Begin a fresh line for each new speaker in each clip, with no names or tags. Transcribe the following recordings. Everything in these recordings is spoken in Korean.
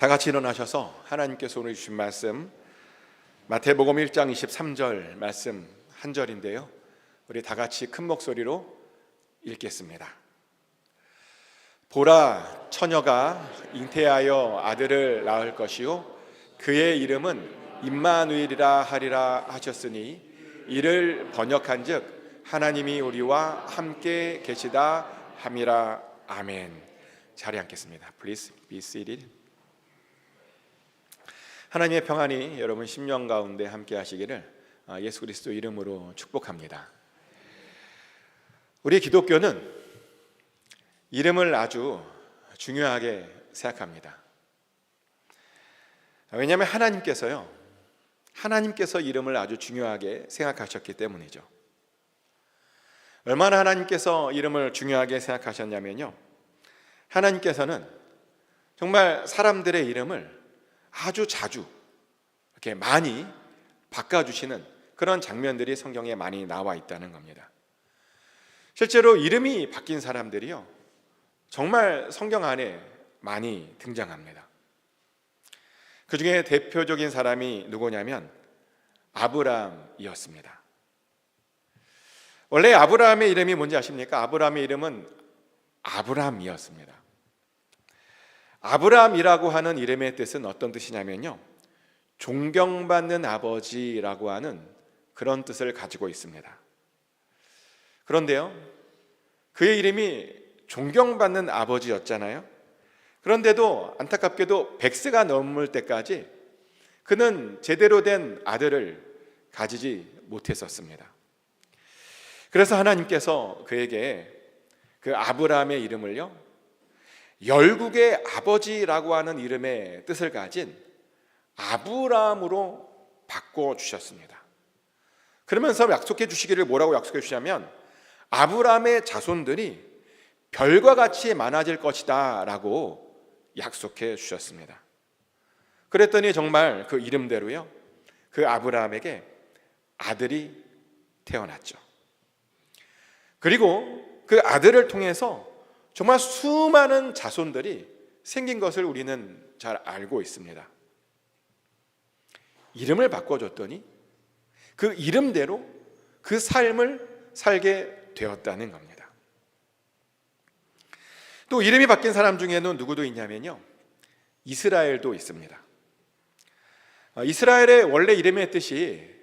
다 같이 일어나셔서 하나님께서 오늘 주신 말씀 마태복음 1장 23절 말씀 한 절인데요, 우리 다 같이 큰 목소리로 읽겠습니다. 보라, 처녀가 잉태하여 아들을 낳을 것이요 그의 이름은 임마누엘이라 하리라 하셨으니 이를 번역한즉 하나님이 우리와 함께 계시다 함이라. 아멘. 자리에 앉겠습니다. Please be seated. 하나님의 평안이 여러분 심령 가운데 함께 하시기를 예수 그리스도 이름으로 축복합니다. 우리 기독교는 이름을 아주 중요하게 생각합니다. 왜냐하면 하나님께서 이름을 아주 중요하게 생각하셨기 때문이죠. 얼마나 하나님께서 이름을 중요하게 생각하셨냐면요, 하나님께서는 정말 사람들의 이름을 아주 자주 이렇게 많이 바꿔주시는 그런 장면들이 성경에 많이 나와 있다는 겁니다. 실제로 이름이 바뀐 사람들이요, 정말 성경 안에 많이 등장합니다. 그 중에 대표적인 사람이 누구냐면 아브라함이었습니다. 원래 아브라함의 이름이 뭔지 아십니까? 아브라함의 이름은 아브람이었습니다. 아브람이라고 하는 이름의 뜻은 어떤 뜻이냐면요, 존경받는 아버지라고 하는 그런 뜻을 가지고 있습니다. 그런데요, 그의 이름이 존경받는 아버지였잖아요. 그런데도 안타깝게도 100세가 넘을 때까지 그는 제대로 된 아들을 가지지 못했었습니다. 그래서 하나님께서 그에게 그 아브라함의 이름을요, 열국의 아버지라고 하는 이름의 뜻을 가진 아브라함으로 바꿔주셨습니다. 그러면서 약속해 주시기를 뭐라고 약속해 주시냐면 아브라함의 자손들이 별과 같이 많아질 것이다 라고 약속해 주셨습니다. 그랬더니 정말 그 이름대로요, 그 아브라함에게 아들이 태어났죠. 그리고 그 아들을 통해서 정말 수많은 자손들이 생긴 것을 우리는 잘 알고 있습니다. 이름을 바꿔줬더니 그 이름대로 그 삶을 살게 되었다는 겁니다. 또 이름이 바뀐 사람 중에는 누구도 있냐면요, 이스라엘도 있습니다. 이스라엘의 원래 이름의 뜻이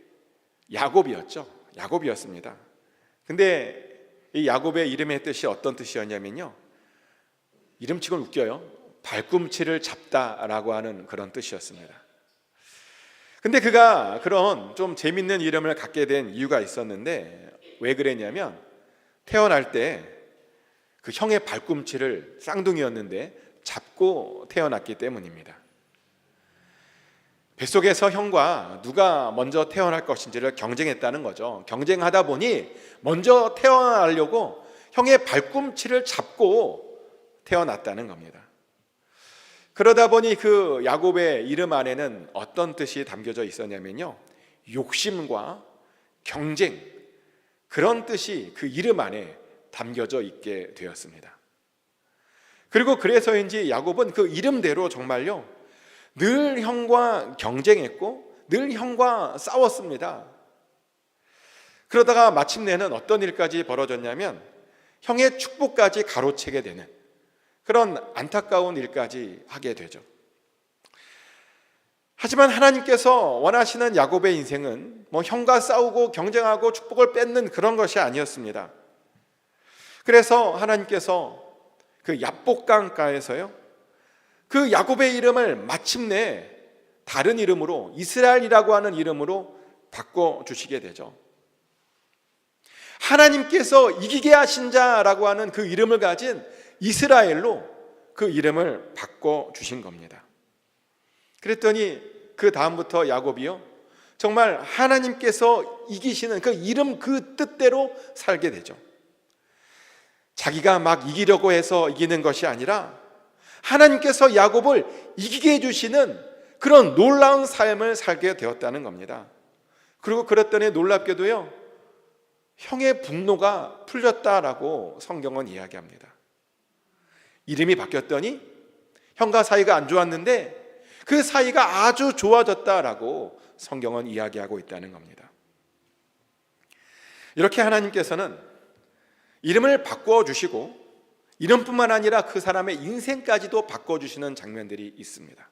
야곱이었습니다. 근데 이 야곱의 이름의 뜻이 어떤 뜻이었냐면요, 이름치고는 웃겨요. 발꿈치를 잡다라고 하는 그런 뜻이었습니다. 근데 그가 그런 좀 재밌는 이름을 갖게 된 이유가 있었는데, 왜 그랬냐면 태어날 때 그 형의 발꿈치를 쌍둥이였는데 잡고 태어났기 때문입니다. 뱃속에서 형과 누가 먼저 태어날 것인지를 경쟁했다는 거죠. 경쟁하다 보니 먼저 태어나려고 형의 발꿈치를 잡고 태어났다는 겁니다. 그러다 보니 그 야곱의 이름 안에는 어떤 뜻이 담겨져 있었냐면요, 욕심과 경쟁, 그런 뜻이 그 이름 안에 담겨져 있게 되었습니다. 그리고 그래서인지 야곱은 그 이름대로 정말요, 늘 형과 경쟁했고 늘 형과 싸웠습니다. 그러다가 마침내는 어떤 일까지 벌어졌냐면 형의 축복까지 가로채게 되는 그런 안타까운 일까지 하게 되죠. 하지만 하나님께서 원하시는 야곱의 인생은 형과 싸우고 경쟁하고 축복을 뺏는 그런 것이 아니었습니다. 그래서 하나님께서 그 야복강가에서요, 그 야곱의 이름을 마침내 다른 이름으로 이스라엘이라고 하는 이름으로 바꿔주시게 되죠. 하나님께서 이기게 하신 자라고 하는 그 이름을 가진 이스라엘로 그 이름을 바꿔주신 겁니다. 그랬더니 그 다음부터 야곱이요, 정말 하나님께서 이기시는 그 이름 그 뜻대로 살게 되죠. 자기가 막 이기려고 해서 이기는 것이 아니라 하나님께서 야곱을 이기게 해주시는 그런 놀라운 삶을 살게 되었다는 겁니다. 그리고 그랬더니 놀랍게도요, 형의 분노가 풀렸다라고 성경은 이야기합니다. 이름이 바뀌었더니 형과 사이가 안 좋았는데 그 사이가 아주 좋아졌다라고 성경은 이야기하고 있다는 겁니다. 이렇게 하나님께서는 이름을 바꿔주시고 이름뿐만 아니라 그 사람의 인생까지도 바꿔주시는 장면들이 있습니다.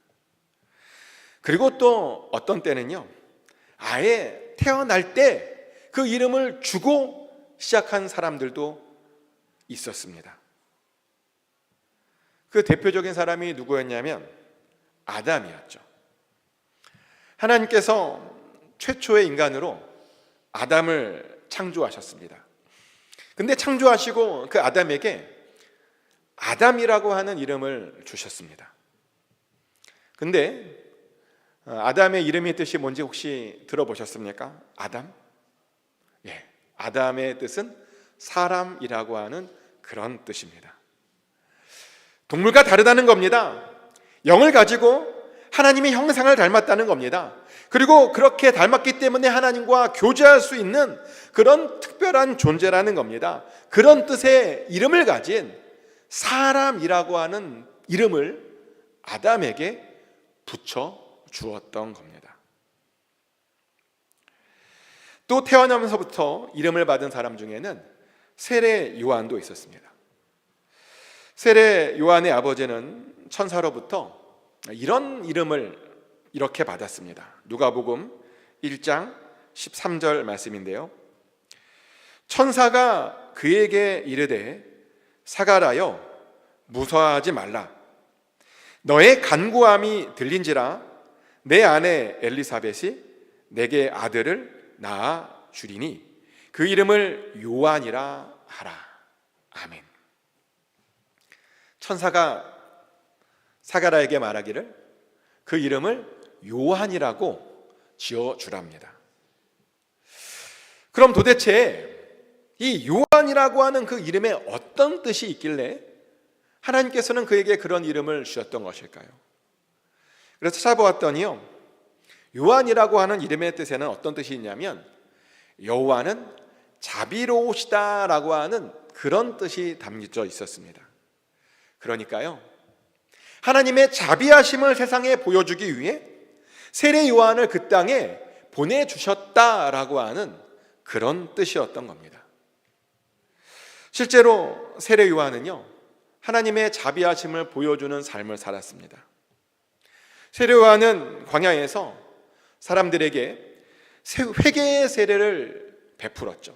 그리고 또 어떤 때는요, 아예 태어날 때 그 이름을 주고 시작한 사람들도 있었습니다. 그 대표적인 사람이 누구였냐면 아담이었죠. 하나님께서 최초의 인간으로 아담을 창조하셨습니다. 근데 창조하시고 그 아담에게 아담이라고 하는 이름을 주셨습니다. 근데 아담의 이름의 뜻이 뭔지 혹시 들어보셨습니까? 아담? 예, 아담의 뜻은 사람이라고 하는 그런 뜻입니다. 동물과 다르다는 겁니다. 영을 가지고 하나님의 형상을 닮았다는 겁니다. 그리고 그렇게 닮았기 때문에 하나님과 교제할 수 있는 그런 특별한 존재라는 겁니다. 그런 뜻의 이름을 가진 사람이라고 하는 이름을 아담에게 붙여 주었던 겁니다. 또 태어나면서부터 이름을 받은 사람 중에는 세례 요한도 있었습니다. 세례 요한의 아버지는 천사로부터 이런 이름을 이렇게 받았습니다. 누가복음 1장 13절 말씀인데요, 천사가 그에게 이르되 사가라여 무서워하지 말라. 너의 간구함이 들린지라 내 아내 엘리사벳이 내게 아들을 낳아 주리니 그 이름을 요한이라 하라. 아멘. 천사가 사가라에게 말하기를 그 이름을 요한이라고 지어주랍니다. 그럼 도대체 이 요한이라고 하는 그 이름에 어떤 뜻이 있길래 하나님께서는 그에게 그런 이름을 주셨던 것일까요? 그래서 찾아보았더니요, 요한이라고 하는 이름의 뜻에는 어떤 뜻이 있냐면 여호와는 자비로우시다라고 하는 그런 뜻이 담겨져 있었습니다. 그러니까요, 하나님의 자비하심을 세상에 보여주기 위해 세례 요한을 그 땅에 보내주셨다라고 하는 그런 뜻이었던 겁니다. 실제로 세례 요한은요, 하나님의 자비하심을 보여주는 삶을 살았습니다. 세례 요한은 광야에서 사람들에게 회개의 세례를 베풀었죠.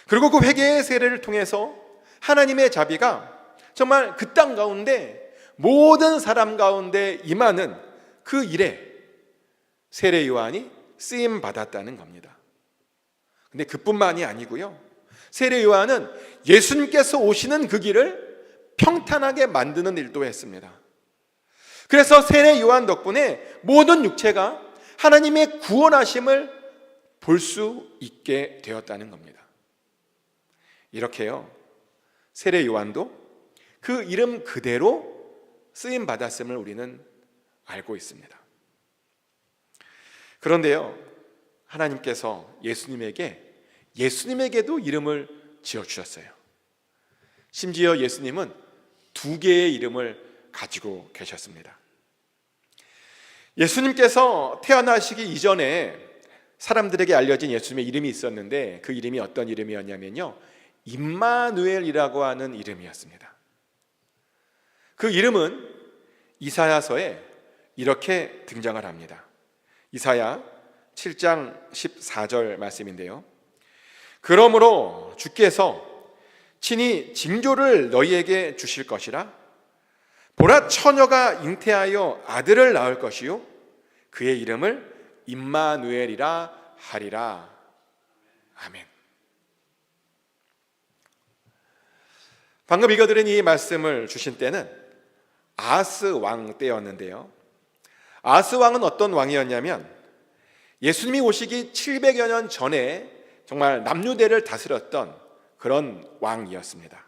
그리고 그 회개의 세례를 통해서 하나님의 자비가 정말 그 땅 가운데 모든 사람 가운데 임하는 그 일에 세례 요한이 쓰임 받았다는 겁니다. 근데 그뿐만이 아니고요, 세례 요한은 예수님께서 오시는 그 길을 평탄하게 만드는 일도 했습니다. 그래서 세례 요한 덕분에 모든 육체가 하나님의 구원하심을 볼 수 있게 되었다는 겁니다. 이렇게요, 세례 요한도 그 이름 그대로 쓰임 받았음을 우리는 알고 있습니다. 그런데요, 하나님께서 예수님에게도 이름을 지어주셨어요. 심지어 예수님은 2개의 이름을 가지고 계셨습니다. 예수님께서 태어나시기 이전에 사람들에게 알려진 예수님의 이름이 있었는데 그 이름이 어떤 이름이었냐면요, 임마누엘이라고 하는 이름이었습니다. 그 이름은 이사야서에 이렇게 등장을 합니다. 이사야 7장 14절 말씀인데요, 그러므로 주께서 친히 징조를 너희에게 주실 것이라. 보라, 처녀가 잉태하여 아들을 낳을 것이요 그의 이름을 임마누엘이라 하리라. 아멘. 방금 읽어드린 이 말씀을 주신 때는 아하스 왕 때였는데요, 아하스 왕은 어떤 왕이었냐면 예수님이 오시기 700여 년 전에 정말 남유대를 다스렸던 그런 왕이었습니다.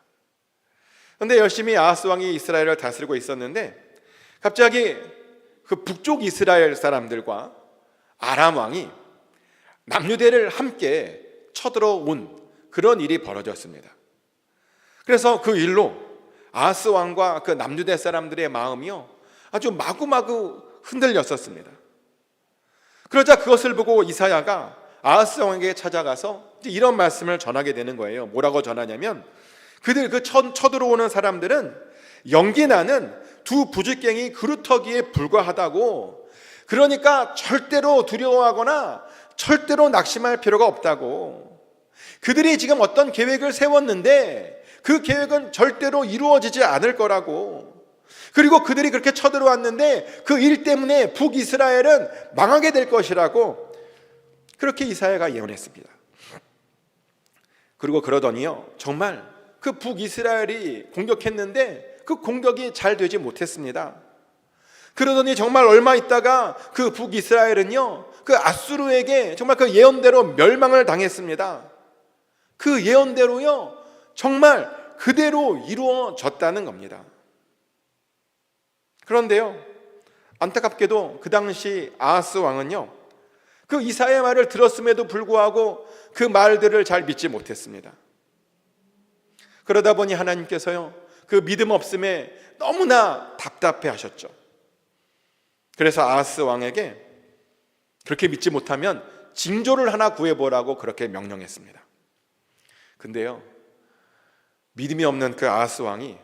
그런데 열심히 아하스 왕이 이스라엘을 다스리고 있었는데 갑자기 그 북쪽 이스라엘 사람들과 아람 왕이 남유대를 함께 쳐들어온 그런 일이 벌어졌습니다. 그래서 그 일로 아하스 왕과 그 남유대 사람들의 마음이요 아주 마구마구 흔들렸었습니다. 그러자 그것을 보고 이사야가 아하스 왕에게 찾아가서 이런 말씀을 전하게 되는 거예요. 뭐라고 전하냐면, 그들 쳐들어오는 사람들은 연기나는 두 부직갱이 그루터기에 불과하다고, 그러니까 절대로 두려워하거나 절대로 낙심할 필요가 없다고, 그들이 지금 어떤 계획을 세웠는데 그 계획은 절대로 이루어지지 않을 거라고, 그리고 그들이 그렇게 쳐들어왔는데 그 일 때문에 북이스라엘은 망하게 될 것이라고, 그렇게 이사야가 예언했습니다. 그리고 그러더니요, 정말 그 북이스라엘이 공격했는데 그 공격이 잘 되지 못했습니다. 그러더니 정말 얼마 있다가 그 북이스라엘은요, 그 아수르에게 정말 그 예언대로 멸망을 당했습니다. 그 예언대로요, 정말 그대로 이루어졌다는 겁니다. 그런데요, 안타깝게도 그 당시 아하스 왕은요, 그 이사야의 말을 들었음에도 불구하고 그 말들을 잘 믿지 못했습니다. 그러다 보니 하나님께서요, 그 믿음 없음에 너무나 답답해 하셨죠. 그래서 아하스 왕에게 그렇게 믿지 못하면 징조를 하나 구해보라고 그렇게 명령했습니다. 근데요, 믿음이 없는 그 아하스 왕이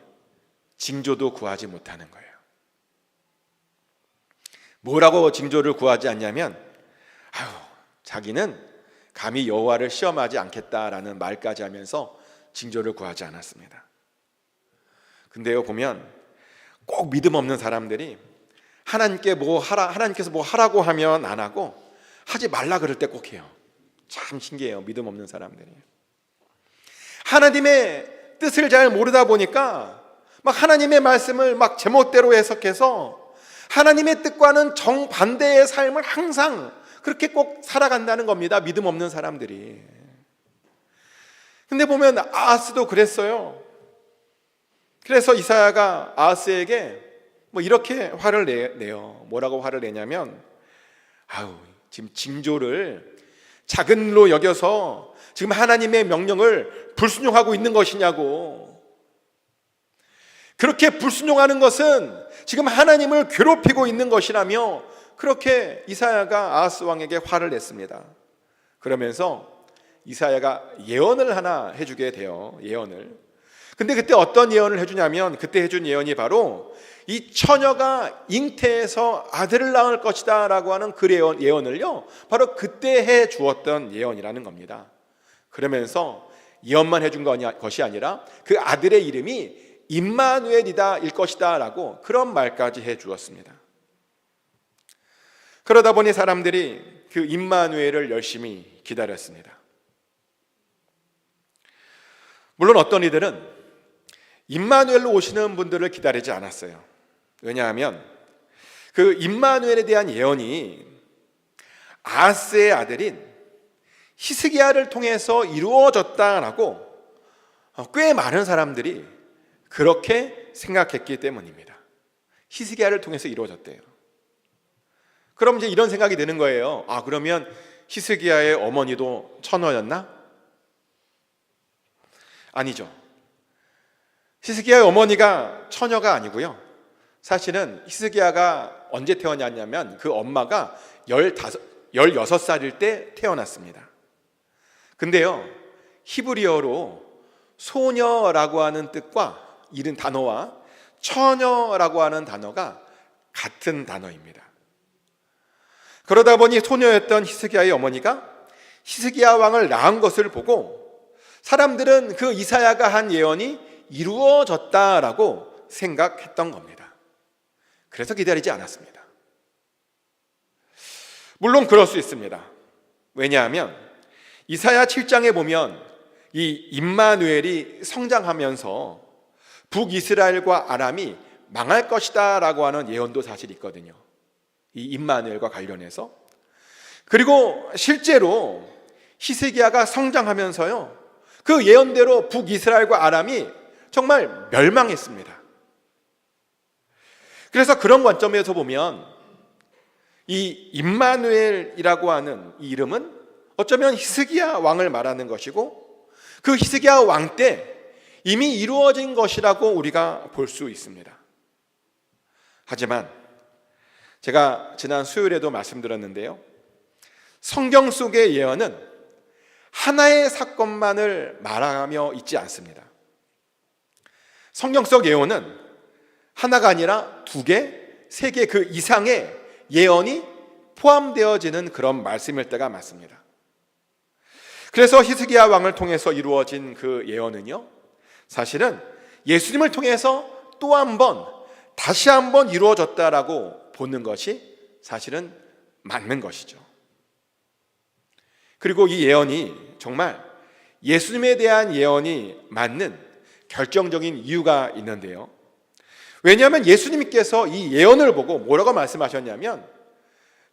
징조도 구하지 못하는 거예요. 뭐라고 징조를 구하지 않냐면, 자기는 감히 여호와를 시험하지 않겠다라는 말까지 하면서 징조를 구하지 않았습니다. 근데요, 보면 꼭 믿음 없는 사람들이 하나님께서 뭐 하라고 하면 안 하고, 하지 말라 그럴 때 꼭 해요. 참 신기해요, 믿음 없는 사람들이. 하나님의 뜻을 잘 모르다 보니까 막 하나님의 말씀을 막 제멋대로 해석해서 하나님의 뜻과는 정반대의 삶을 항상 그렇게 꼭 살아간다는 겁니다, 믿음 없는 사람들이. 근데 보면 아하스도 그랬어요. 그래서 이사야가 아하스에게 이렇게 화를 내요. 뭐라고 화를 내냐면, 지금 징조를 작은 일로 여겨서 지금 하나님의 명령을 불순종하고 있는 것이냐고. 그렇게 불순종하는 것은 지금 하나님을 괴롭히고 있는 것이라며, 그렇게 이사야가 아하스 왕에게 화를 냈습니다. 그러면서 이사야가 예언을 하나 해주게 돼요. 예언을. 근데 그때 어떤 예언을 해주냐면, 그때 해준 예언이 바로 이 처녀가 잉태해서 아들을 낳을 것이다 라고 하는 그 예언을요, 바로 그때 해 주었던 예언이라는 겁니다. 그러면서 예언만 해준 것이 아니라 그 아들의 이름이 임마누엘이다 일 것이다 라고 그런 말까지 해 주었습니다. 그러다 보니 사람들이 그 임마누엘을 열심히 기다렸습니다. 물론 어떤 이들은 임마누엘로 오시는 분들을 기다리지 않았어요. 왜냐하면 그 임마누엘에 대한 예언이 아하스의 아들인 히스기야를 통해서 이루어졌다라고 꽤 많은 사람들이 그렇게 생각했기 때문입니다. 히스기야를 통해서 이루어졌대요. 그럼 이제 이런 생각이 드는 거예요. 그러면 히스기야의 어머니도 처녀였나? 아니죠. 히스기야의 어머니가 처녀가 아니고요, 사실은 히스기야가 언제 태어났냐면 그 엄마가 16살일 때 태어났습니다. 근데요, 히브리어로 소녀라고 하는 뜻과 이른 단어와 처녀라고 하는 단어가 같은 단어입니다. 그러다 보니 소녀였던 히스기야의 어머니가 히스기야 왕을 낳은 것을 보고 사람들은 그 이사야가 한 예언이 이루어졌다라고 생각했던 겁니다. 그래서 기다리지 않았습니다. 물론 그럴 수 있습니다. 왜냐하면 이사야 7장에 보면 이 임마누엘이 성장하면서 북이스라엘과 아람이 망할 것이다 라고 하는 예언도 사실 있거든요, 이 임마누엘과 관련해서. 그리고 실제로 히스기야가 성장하면서요, 그 예언대로 북이스라엘과 아람이 정말 멸망했습니다. 그래서 그런 관점에서 보면 이 임마누엘이라고 하는 이 이름은 어쩌면 히스기야 왕을 말하는 것이고, 그 히스기야 왕 때 이미 이루어진 것이라고 우리가 볼 수 있습니다. 하지만 제가 지난 수요일에도 말씀드렸는데요, 성경 속의 예언은 하나의 사건만을 말하며 있지 않습니다. 성경 속 예언은 하나가 아니라 2개, 3개 그 이상의 예언이 포함되어지는 그런 말씀일 때가 많습니다. 그래서 히스기야 왕을 통해서 이루어진 그 예언은요, 사실은 예수님을 통해서 또 한 번, 다시 한번 이루어졌다라고 보는 것이 사실은 맞는 것이죠. 그리고 이 예언이 정말 예수님에 대한 예언이 맞는 결정적인 이유가 있는데요, 왜냐하면 예수님께서 이 예언을 보고 뭐라고 말씀하셨냐면,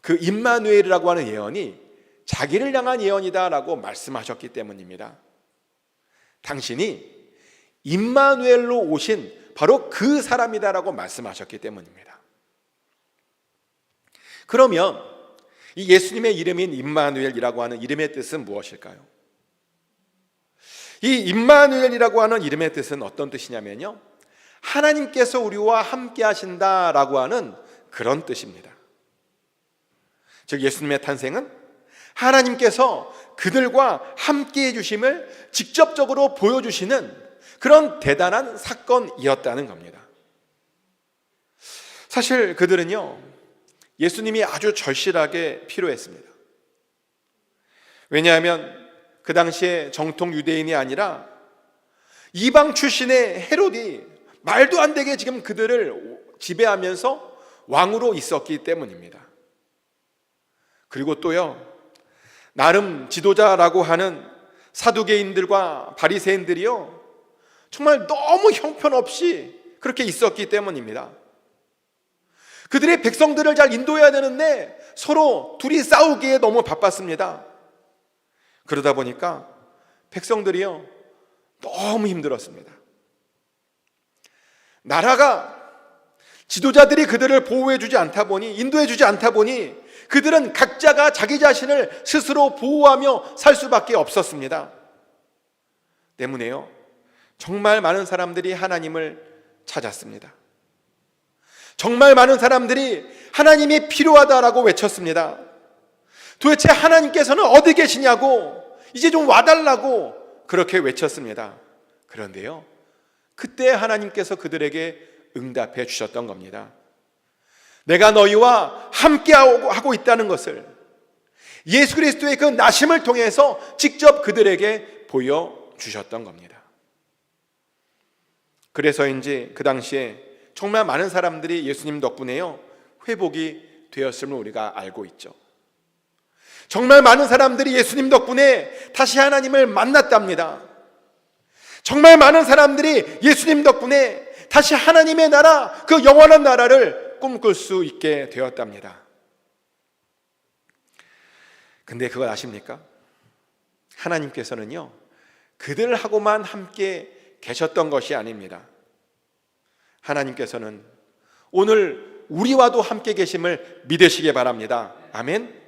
그 임마누엘이라고 하는 예언이 자기를 향한 예언이다라고 말씀하셨기 때문입니다. 당신이 임마누엘로 오신 바로 그 사람이다라고 말씀하셨기 때문입니다. 그러면 이 예수님의 이름인 임마누엘이라고 하는 이름의 뜻은 무엇일까요? 이 임마누엘이라고 하는 이름의 뜻은 어떤 뜻이냐면요, 하나님께서 우리와 함께 하신다라고 하는 그런 뜻입니다. 즉 예수님의 탄생은 하나님께서 그들과 함께 해주심을 직접적으로 보여주시는 그런 대단한 사건이었다는 겁니다. 사실 그들은요, 예수님이 아주 절실하게 필요했습니다. 왜냐하면 그 당시에 정통 유대인이 아니라 이방 출신의 헤롯이 말도 안 되게 지금 그들을 지배하면서 왕으로 있었기 때문입니다. 그리고 또요, 나름 지도자라고 하는 사두개인들과 바리새인들이요, 정말 너무 형편없이 그렇게 있었기 때문입니다. 그들의 백성들을 잘 인도해야 되는데 서로 둘이 싸우기에 너무 바빴습니다. 그러다 보니까 백성들이요, 너무 힘들었습니다. 나라가, 지도자들이 그들을 보호해주지 않다 보니, 인도해주지 않다 보니 그들은 각자가 자기 자신을 스스로 보호하며 살 수밖에 없었습니다. 때문에요, 정말 많은 사람들이 하나님을 찾았습니다. 정말 많은 사람들이 하나님이 필요하다라고 외쳤습니다. 도대체 하나님께서는 어디 계시냐고, 이제 좀 와달라고 그렇게 외쳤습니다. 그런데요, 그때 하나님께서 그들에게 응답해 주셨던 겁니다. 내가 너희와 함께하고 있다는 것을 예수 그리스도의 그 나심을 통해서 직접 그들에게 보여주셨던 겁니다. 그래서인지 그 당시에 정말 많은 사람들이 예수님 덕분에요, 회복이 되었음을 우리가 알고 있죠. 정말 많은 사람들이 예수님 덕분에 다시 하나님을 만났답니다. 정말 많은 사람들이 예수님 덕분에 다시 하나님의 나라, 그 영원한 나라를 꿈꿀 수 있게 되었답니다. 근데 그걸 아십니까? 하나님께서는요, 그들하고만 함께 계셨던 것이 아닙니다. 하나님께서는 오늘 우리와도 함께 계심을 믿으시기 바랍니다. 아멘.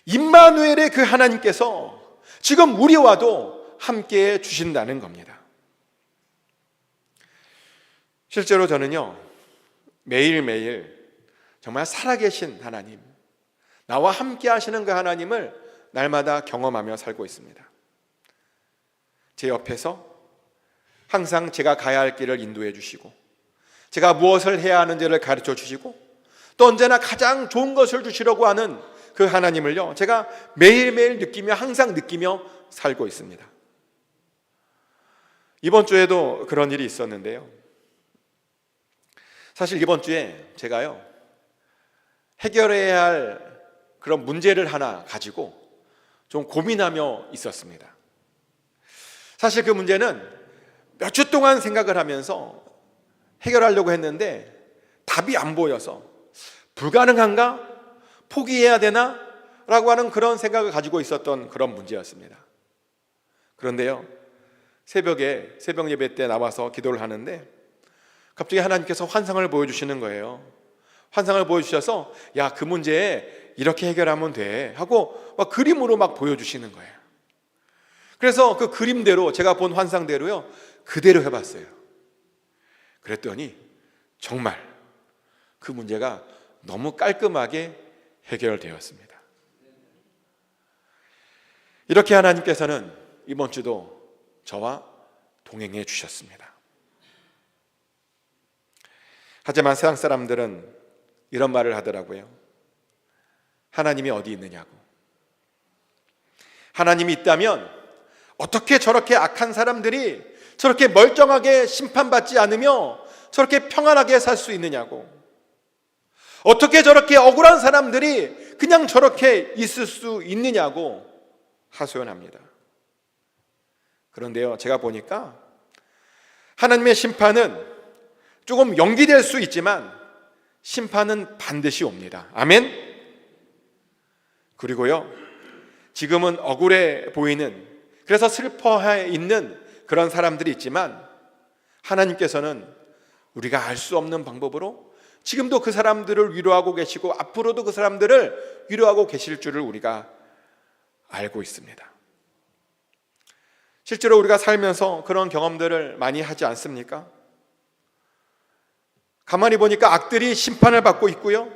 임마누엘의 그 하나님께서 지금 우리와도 함께 주신다는 겁니다. 실제로 저는요, 매일매일 정말 살아계신 하나님, 나와 함께 하시는 그 하나님을 날마다 경험하며 살고 있습니다. 제 옆에서 항상 제가 가야 할 길을 인도해 주시고, 제가 무엇을 해야 하는지를 가르쳐 주시고, 또 언제나 가장 좋은 것을 주시려고 하는 그 하나님을요, 제가 매일매일 느끼며, 항상 느끼며 살고 있습니다. 이번 주에도 그런 일이 있었는데요, 사실 이번 주에 제가요, 해결해야 할 그런 문제를 하나 가지고 좀 고민하며 있었습니다. 사실 그 문제는 몇 주 동안 생각을 하면서 해결하려고 했는데 답이 안 보여서 불가능한가? 포기해야 되나? 라고 하는 그런 생각을 가지고 있었던 그런 문제였습니다. 그런데요, 새벽에 새벽 예배 때 나와서 기도를 하는데 갑자기 하나님께서 환상을 보여주시는 거예요. 환상을 보여주셔서 야, 그 문제에 이렇게 해결하면 돼 하고 막 그림으로 막 보여주시는 거예요. 그래서 그 그림대로, 제가 본 환상대로요, 그대로 해봤어요. 그랬더니 정말 그 문제가 너무 깔끔하게 해결되었습니다. 이렇게 하나님께서는 이번 주도 저와 동행해 주셨습니다. 하지만 세상 사람들은 이런 말을 하더라고요. 하나님이 어디 있느냐고. 하나님이 있다면 어떻게 저렇게 악한 사람들이 저렇게 멀쩡하게 심판받지 않으며 저렇게 평안하게 살 수 있느냐고. 어떻게 저렇게 억울한 사람들이 그냥 저렇게 있을 수 있느냐고 하소연합니다. 그런데요, 제가 보니까 하나님의 심판은 조금 연기될 수 있지만 심판은 반드시 옵니다. 아멘? 그리고요, 지금은 억울해 보이는, 그래서 슬퍼해 있는 그런 사람들이 있지만 하나님께서는 우리가 알 수 없는 방법으로 지금도 그 사람들을 위로하고 계시고 앞으로도 그 사람들을 위로하고 계실 줄을 우리가 알고 있습니다. 실제로 우리가 살면서 그런 경험들을 많이 하지 않습니까? 가만히 보니까 악들이 심판을 받고 있고요,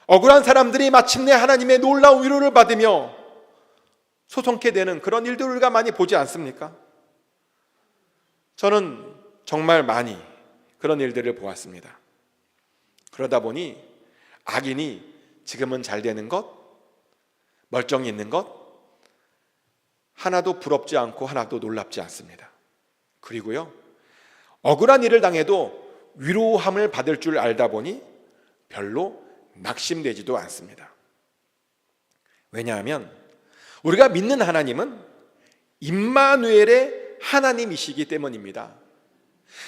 억울한 사람들이 마침내 하나님의 놀라운 위로를 받으며 소송케 되는 그런 일들을 우리가 많이 보지 않습니까? 저는 정말 많이 그런 일들을 보았습니다. 그러다 보니 악인이 지금은 잘 되는 것, 멀쩡히 있는 것 하나도 부럽지 않고 하나도 놀랍지 않습니다. 그리고요, 억울한 일을 당해도 위로함을 받을 줄 알다 보니 별로 낙심되지도 않습니다. 왜냐하면 우리가 믿는 하나님은 임마누엘의 하나님이시기 때문입니다.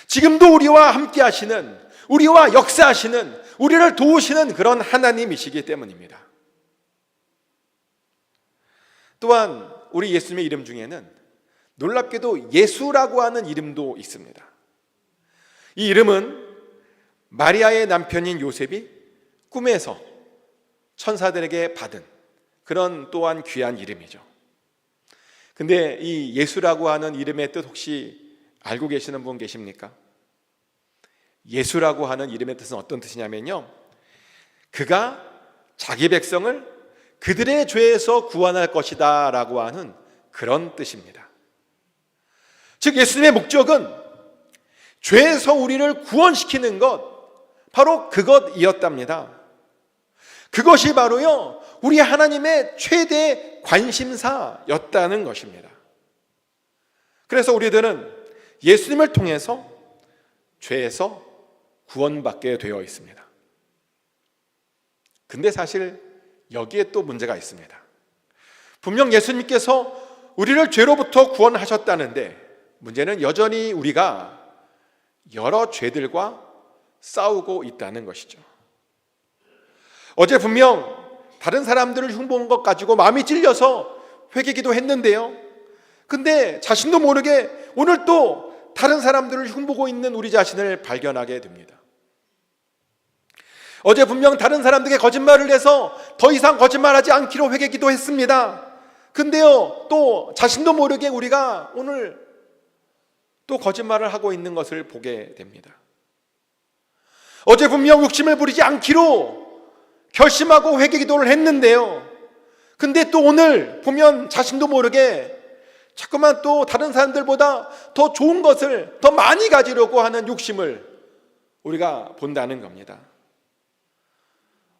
지금도 우리와 함께 하시는, 우리와 역사하시는, 우리를 도우시는 그런 하나님이시기 때문입니다. 또한 우리 예수님의 이름 중에는 놀랍게도 예수라고 하는 이름도 있습니다. 이 이름은 마리아의 남편인 요셉이 꿈에서 천사들에게 받은 그런 또한 귀한 이름이죠. 근데 이 예수라고 하는 이름의 뜻 혹시 알고 계시는 분 계십니까? 예수라고 하는 이름의 뜻은 어떤 뜻이냐면요, 그가 자기 백성을 그들의 죄에서 구원할 것이다 라고 하는 그런 뜻입니다. 즉 예수님의 목적은 죄에서 우리를 구원시키는 것, 바로 그것이었답니다. 그것이 바로요, 우리 하나님의 최대 관심사였다는 것입니다. 그래서 우리들은 예수님을 통해서 죄에서 구원받게 되어 있습니다. 근데 사실 여기에 또 문제가 있습니다. 분명 예수님께서 우리를 죄로부터 구원하셨다는데 문제는 여전히 우리가 여러 죄들과 싸우고 있다는 것이죠. 어제 분명 다른 사람들을 흉보는 것 가지고 마음이 찔려서 회개기도 했는데요, 근데 자신도 모르게 오늘 또 다른 사람들을 흉보고 있는 우리 자신을 발견하게 됩니다. 어제 분명 다른 사람들에게 거짓말을 해서 더 이상 거짓말하지 않기로 회개기도 했습니다. 근데요, 또 자신도 모르게 우리가 오늘 또 거짓말을 하고 있는 것을 보게 됩니다. 어제 분명 욕심을 부리지 않기로 결심하고 회개기도를 했는데요, 근데 또 오늘 보면 자신도 모르게 자꾸만 또 다른 사람들보다 더 좋은 것을 더 많이 가지려고 하는 욕심을 우리가 본다는 겁니다.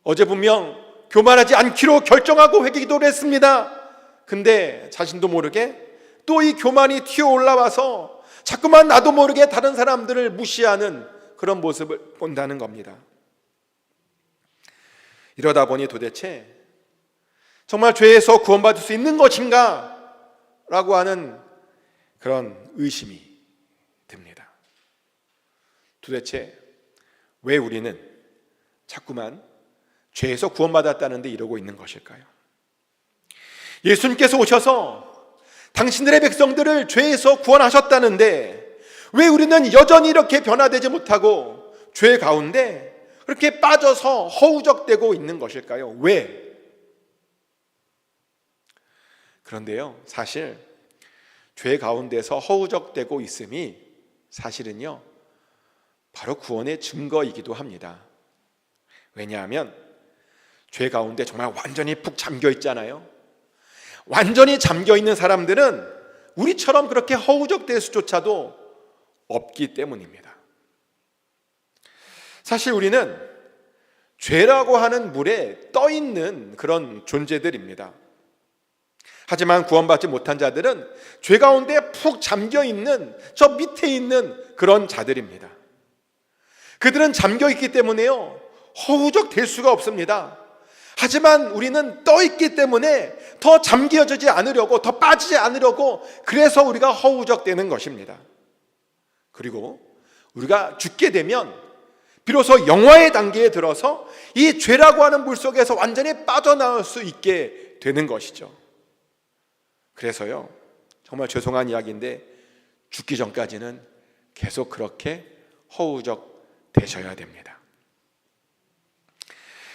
어제 분명 교만하지 않기로 결정하고 회개기도를 했습니다. 근데 자신도 모르게 또 이 교만이 튀어 올라와서 자꾸만 나도 모르게 다른 사람들을 무시하는 그런 모습을 본다는 겁니다. 이러다 보니 도대체 정말 죄에서 구원받을 수 있는 것인가? 라고 하는 그런 의심이 듭니다. 도대체 왜 우리는 자꾸만 죄에서 구원받았다는데 이러고 있는 것일까요? 예수님께서 오셔서 당신들의 백성들을 죄에서 구원하셨다는데 왜 우리는 여전히 이렇게 변화되지 못하고 죄 가운데 그렇게 빠져서 허우적대고 있는 것일까요? 왜? 그런데요, 사실 죄 가운데서 허우적대고 있음이 사실은요, 바로 구원의 증거이기도 합니다. 왜냐하면 죄 가운데 정말 완전히 푹 잠겨 있잖아요. 완전히 잠겨 있는 사람들은 우리처럼 그렇게 허우적될 수조차도 없기 때문입니다. 사실 우리는 죄라고 하는 물에 떠 있는 그런 존재들입니다. 하지만 구원받지 못한 자들은 죄 가운데 푹 잠겨 있는 저 밑에 있는 그런 자들입니다. 그들은 잠겨 있기 때문에요, 허우적될 수가 없습니다. 하지만 우리는 떠 있기 때문에 더 잠겨지지 않으려고, 더 빠지지 않으려고, 그래서 우리가 허우적되는 것입니다. 그리고 우리가 죽게 되면 비로소 영화의 단계에 들어서 이 죄라고 하는 물속에서 완전히 빠져나올 수 있게 되는 것이죠. 그래서요, 정말 죄송한 이야기인데 죽기 전까지는 계속 그렇게 허우적 되셔야 됩니다.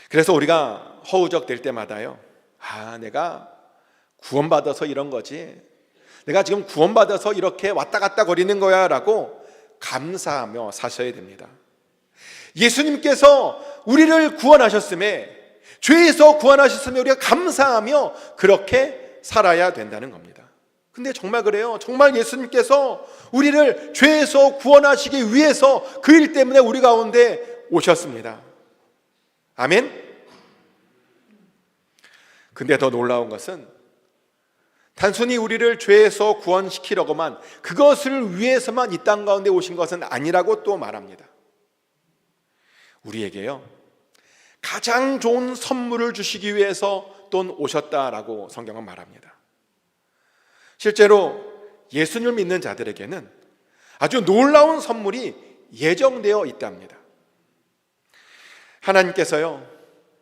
그래서 우리가 허우적 될 때마다요, 내가 구원받아서 이런 거지, 내가 지금 구원받아서 이렇게 왔다 갔다 거리는 거야 라고 감사하며 사셔야 됩니다. 예수님께서 우리를 구원하셨음에, 죄에서 구원하셨음에 우리가 감사하며 그렇게 살아야 된다는 겁니다. 근데 정말 그래요. 정말 예수님께서 우리를 죄에서 구원하시기 위해서 그 일 때문에 우리 가운데 오셨습니다. 아멘? 근데 더 놀라운 것은 단순히 우리를 죄에서 구원시키려고만, 그것을 위해서만 이 땅 가운데 오신 것은 아니라고 또 말합니다. 우리에게요, 가장 좋은 선물을 주시기 위해서 또 오셨다라고 성경은 말합니다. 실제로 예수님을 믿는 자들에게는 아주 놀라운 선물이 예정되어 있답니다. 하나님께서요,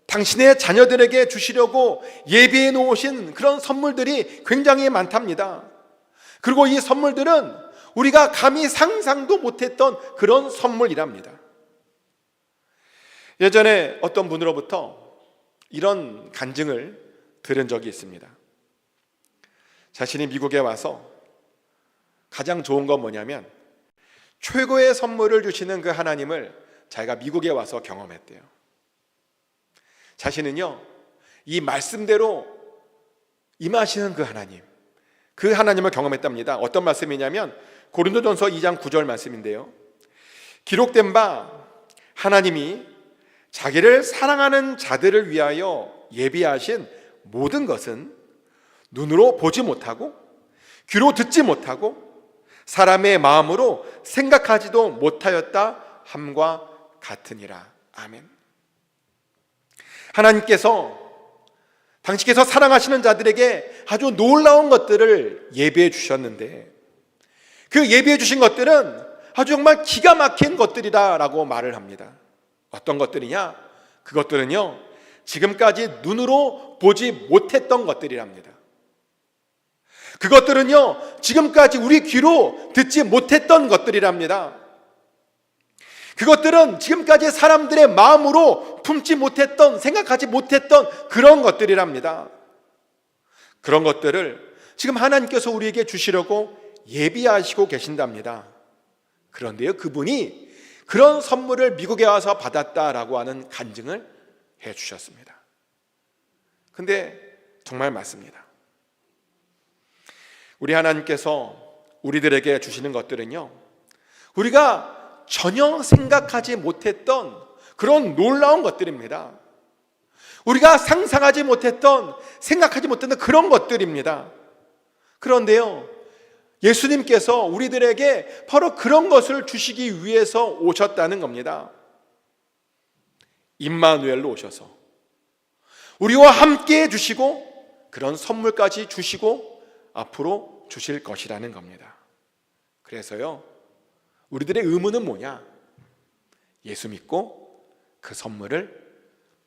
당신의 자녀들에게 주시려고 예비해 놓으신 그런 선물들이 굉장히 많답니다. 그리고 이 선물들은 우리가 감히 상상도 못했던 그런 선물이랍니다. 예전에 어떤 분으로부터 이런 간증을 들은 적이 있습니다. 자신이 미국에 와서 가장 좋은 건 뭐냐면 최고의 선물을 주시는 그 하나님을 자기가 미국에 와서 경험했대요. 자신은요, 이 말씀대로 임하시는 그 하나님을 경험했답니다. 어떤 말씀이냐면 고린도전서 2장 9절 말씀인데요, 기록된 바 하나님이 자기를 사랑하는 자들을 위하여 예비하신 모든 것은 눈으로 보지 못하고 귀로 듣지 못하고 사람의 마음으로 생각하지도 못하였다 함과 같으니라. 아멘. 당신께서 사랑하시는 자들에게 아주 놀라운 것들을 예비해 주셨는데, 그 예비해 주신 것들은 아주 정말 기가 막힌 것들이다라고 말을 합니다. 어떤 것들이냐? 그것들은요, 지금까지 눈으로 보지 못했던 것들이랍니다. 그것들은요, 지금까지 우리 귀로 듣지 못했던 것들이랍니다. 그것들은 지금까지 사람들의 마음으로 품지 못했던, 생각하지 못했던 그런 것들이랍니다. 그런 것들을 지금 하나님께서 우리에게 주시려고 예비하시고 계신답니다. 그런데요, 그분이 그런 선물을 미국에 와서 받았다라고 하는 간증을 해 주셨습니다. 근데 정말 맞습니다. 우리 하나님께서 우리들에게 주시는 것들은요, 우리가 전혀 생각하지 못했던 그런 놀라운 것들입니다. 우리가 상상하지 못했던, 생각하지 못했던 그런 것들입니다. 그런데요, 예수님께서 우리들에게 바로 그런 것을 주시기 위해서 오셨다는 겁니다. 임마누엘로 오셔서 우리와 함께 해주시고 그런 선물까지 주시고 앞으로 주실 것이라는 겁니다. 그래서요, 우리들의 의무는 뭐냐? 예수 믿고 그 선물을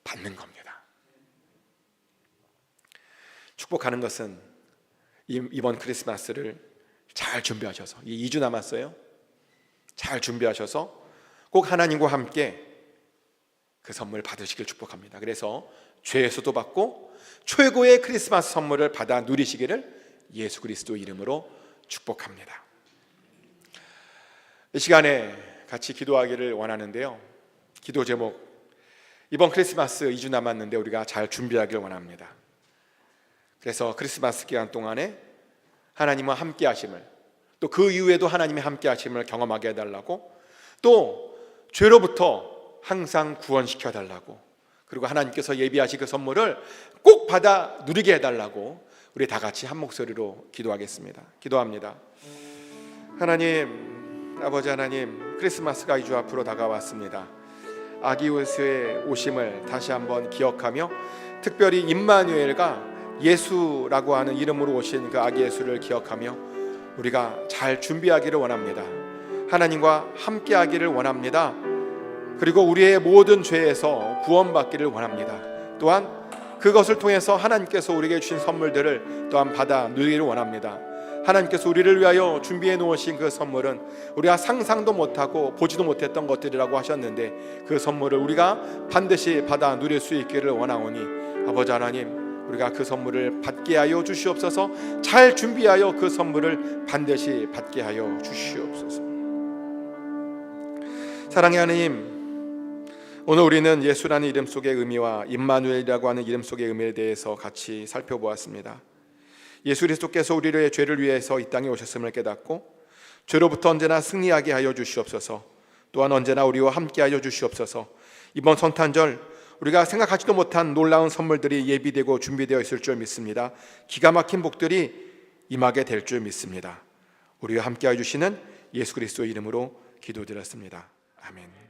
받는 겁니다. 축복하는 것은 이번 크리스마스를 잘 준비하셔서, 2주 남았어요. 잘 준비하셔서 꼭 하나님과 함께 그 선물 받으시길 축복합니다. 그래서 죄에서도 받고 최고의 크리스마스 선물을 받아 누리시기를 예수 그리스도 이름으로 축복합니다. 이 시간에 같이 기도하기를 원하는데요, 기도 제목 이번 크리스마스 2주 남았는데 우리가 잘 준비하길 원합니다. 그래서 크리스마스 기간 동안에 하나님과 함께 하심을, 또 그 이후에도 하나님의 함께 하심을 경험하게 해달라고, 또 죄로부터 항상 구원시켜 달라고, 그리고 하나님께서 예비하신 그 선물을 꼭 받아 누리게 해달라고 우리 다 같이 한 목소리로 기도하겠습니다. 기도합니다. 하나님, 아버지 하나님, 크리스마스가 2주 앞으로 다가왔습니다. 아기 예수의 오심을 다시 한번 기억하며, 특별히 임마누엘과 예수라고 하는 이름으로 오신 그 아기 예수를 기억하며 우리가 잘 준비하기를 원합니다. 하나님과 함께 하기를 원합니다. 그리고 우리의 모든 죄에서 구원받기를 원합니다. 또한 그것을 통해서 하나님께서 우리에게 주신 선물들을 또한 받아 누리기를 원합니다. 하나님께서 우리를 위하여 준비해 놓으신 그 선물은 우리가 상상도 못하고 보지도 못했던 것들이라고 하셨는데, 그 선물을 우리가 반드시 받아 누릴 수 있기를 원하오니 아버지 하나님, 우리가 그 선물을 받게 하여 주시옵소서. 잘 준비하여 그 선물을 반드시 받게 하여 주시옵소서. 사랑의 하나님, 오늘 우리는 예수라는 이름 속의 의미와 임마누엘이라고 하는 이름 속의 의미에 대해서 같이 살펴보았습니다. 예수 그리스도께서 우리의 죄를 위해서 이 땅에 오셨음을 깨닫고 죄로부터 언제나 승리하게 하여 주시옵소서. 또한 언제나 우리와 함께 하여 주시옵소서. 이번 성탄절 우리가 생각하지도 못한 놀라운 선물들이 예비되고 준비되어 있을 줄 믿습니다. 기가 막힌 복들이 임하게 될 줄 믿습니다. 우리와 함께 하여 주시는 예수 그리스도의 이름으로 기도드렸습니다. 아멘.